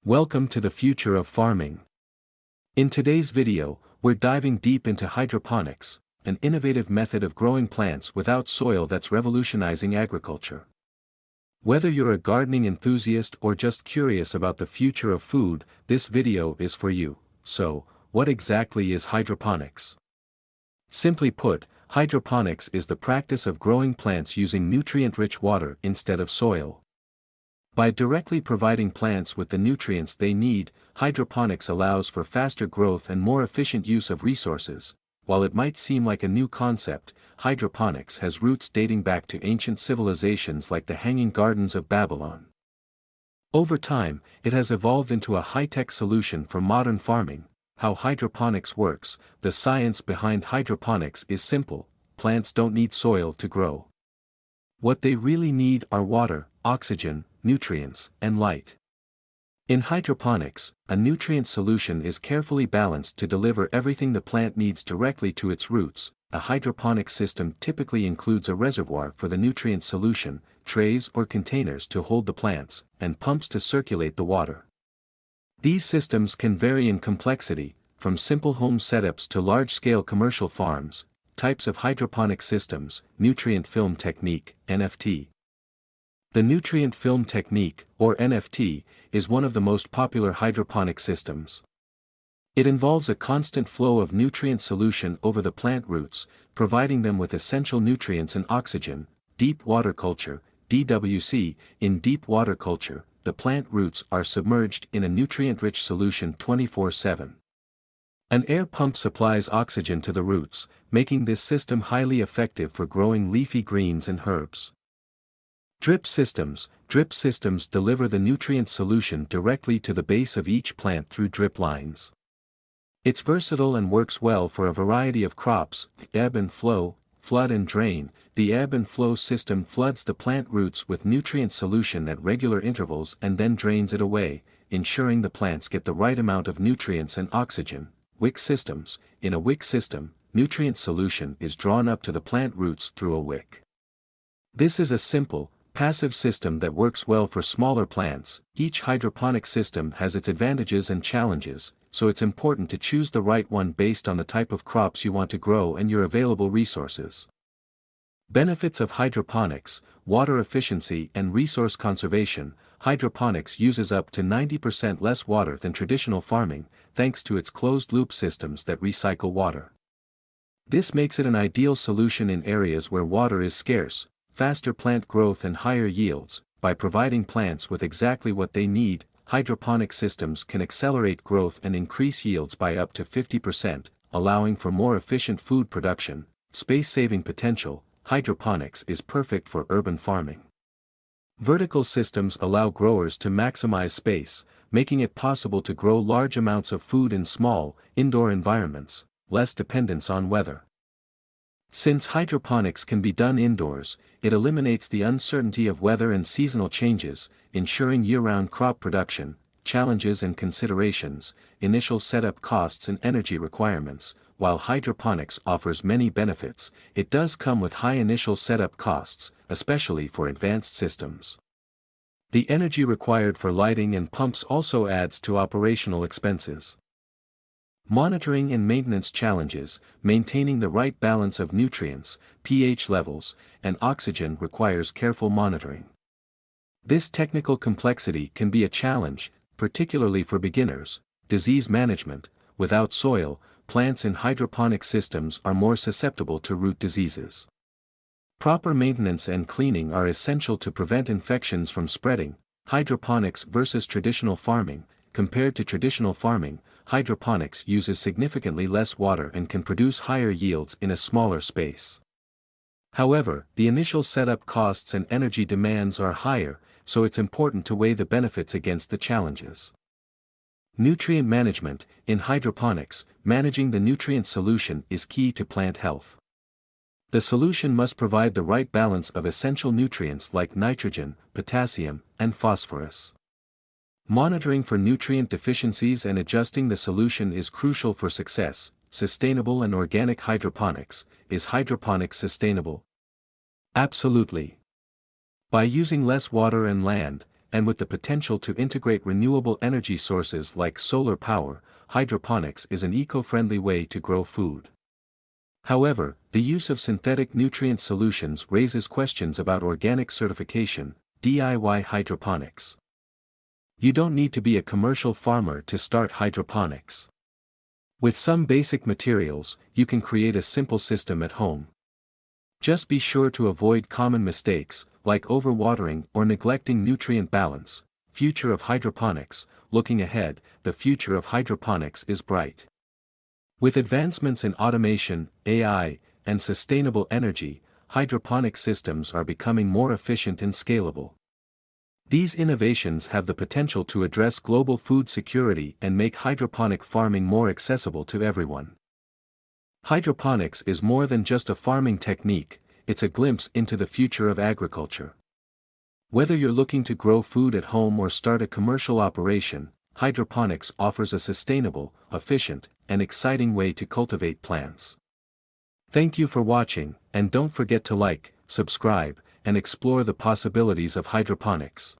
Welcome to the future of farming. In today's video, we're diving deep into hydroponics, an innovative method of growing plants without soil that's revolutionizing agriculture. Whether you're a gardening enthusiast or just curious about the future of food, this video is for you. So, what exactly is hydroponics? Simply put, hydroponics is the practice of growing plants using nutrient-rich water instead of soil. By directly providing plants with the nutrients they need, hydroponics allows for faster growth and more efficient use of resources. While it might seem like a new concept, hydroponics has roots dating back to ancient civilizations like the Hanging Gardens of Babylon. Over time, it has evolved into a high-tech solution for modern farming. How hydroponics works: the science behind hydroponics is simple: plants don't need soil to grow. What they really need are water, oxygen, nutrients, and light. In hydroponics, a nutrient solution is carefully balanced to deliver everything the plant needs directly to its roots. A hydroponic system typically includes a reservoir for the nutrient solution, trays or containers to hold the plants, and pumps to circulate the water. These systems can vary in complexity, from simple home setups to large-scale commercial farms. Types of hydroponic systems: nutrient film technique, NFT. The nutrient film technique, or NFT, is one of the most popular hydroponic systems. It involves a constant flow of nutrient solution over the plant roots, providing them with essential nutrients and oxygen. Deep water culture, DWC. In deep water culture, the plant roots are submerged in a nutrient-rich solution 24/7. An air pump supplies oxygen to the roots, making this system highly effective for growing leafy greens and herbs. Drip systems. Drip systems deliver the nutrient solution directly to the base of each plant through drip lines. It's versatile and works well for a variety of crops. Ebb and flow, flood and drain. The ebb and flow system floods the plant roots with nutrient solution at regular intervals and then drains it away, ensuring the plants get the right amount of nutrients and oxygen. Wick systems. In a wick system, nutrient solution is drawn up to the plant roots through a wick. This is a simple, passive system that works well for smaller plants. Each hydroponic system has its advantages and challenges, so it's important to choose the right one based on the type of crops you want to grow and your available resources. Benefits of hydroponics: water efficiency and resource conservation. Hydroponics uses up to 90% less water than traditional farming, thanks to its closed-loop systems that recycle water. This makes it an ideal solution in areas where water is scarce. Faster plant growth and higher yields. By providing plants with exactly what they need, hydroponic systems can accelerate growth and increase yields by up to 50%, allowing for more efficient food production. Space-saving potential. Hydroponics is perfect for urban farming. Vertical systems allow growers to maximize space, making it possible to grow large amounts of food in small, indoor environments. Less dependence on weather. Since hydroponics can be done indoors, it eliminates the uncertainty of weather and seasonal changes, ensuring year-round crop production. Challenges and considerations: initial setup costs and energy requirements. While hydroponics offers many benefits, it does come with high initial setup costs, especially for advanced systems. The energy required for lighting and pumps also adds to operational expenses. Monitoring and maintenance challenges: maintaining the right balance of nutrients, pH levels, and oxygen requires careful monitoring. This technical complexity can be a challenge, particularly for beginners. Disease management: without soil, plants in hydroponic systems are more susceptible to root diseases. Proper maintenance and cleaning are essential to prevent infections from spreading. Hydroponics versus traditional farming. Compared to traditional farming, hydroponics uses significantly less water and can produce higher yields in a smaller space. However, the initial setup costs and energy demands are higher, so it's important to weigh the benefits against the challenges. Nutrient management: in hydroponics, managing the nutrient solution is key to plant health. The solution must provide the right balance of essential nutrients like nitrogen, potassium, and phosphorus. Monitoring for nutrient deficiencies and adjusting the solution is crucial for success. Sustainable and organic hydroponics. Is hydroponics sustainable? Absolutely. By using less water and land, and with the potential to integrate renewable energy sources like solar power, hydroponics is an eco-friendly way to grow food. However, the use of synthetic nutrient solutions raises questions about organic certification, DIY hydroponics. You don't need to be a commercial farmer to start hydroponics. With some basic materials, you can create a simple system at home. Just be sure to avoid common mistakes, like overwatering or neglecting nutrient balance. Future of hydroponics. Looking ahead, the future of hydroponics is bright. With advancements in automation, AI, and sustainable energy, hydroponic systems are becoming more efficient and scalable. These innovations have the potential to address global food security and make hydroponic farming more accessible to everyone. Hydroponics is more than just a farming technique, it's a glimpse into the future of agriculture. Whether you're looking to grow food at home or start a commercial operation, hydroponics offers a sustainable, efficient, and exciting way to cultivate plants. Thank you for watching, and don't forget to like, subscribe, and explore the possibilities of hydroponics.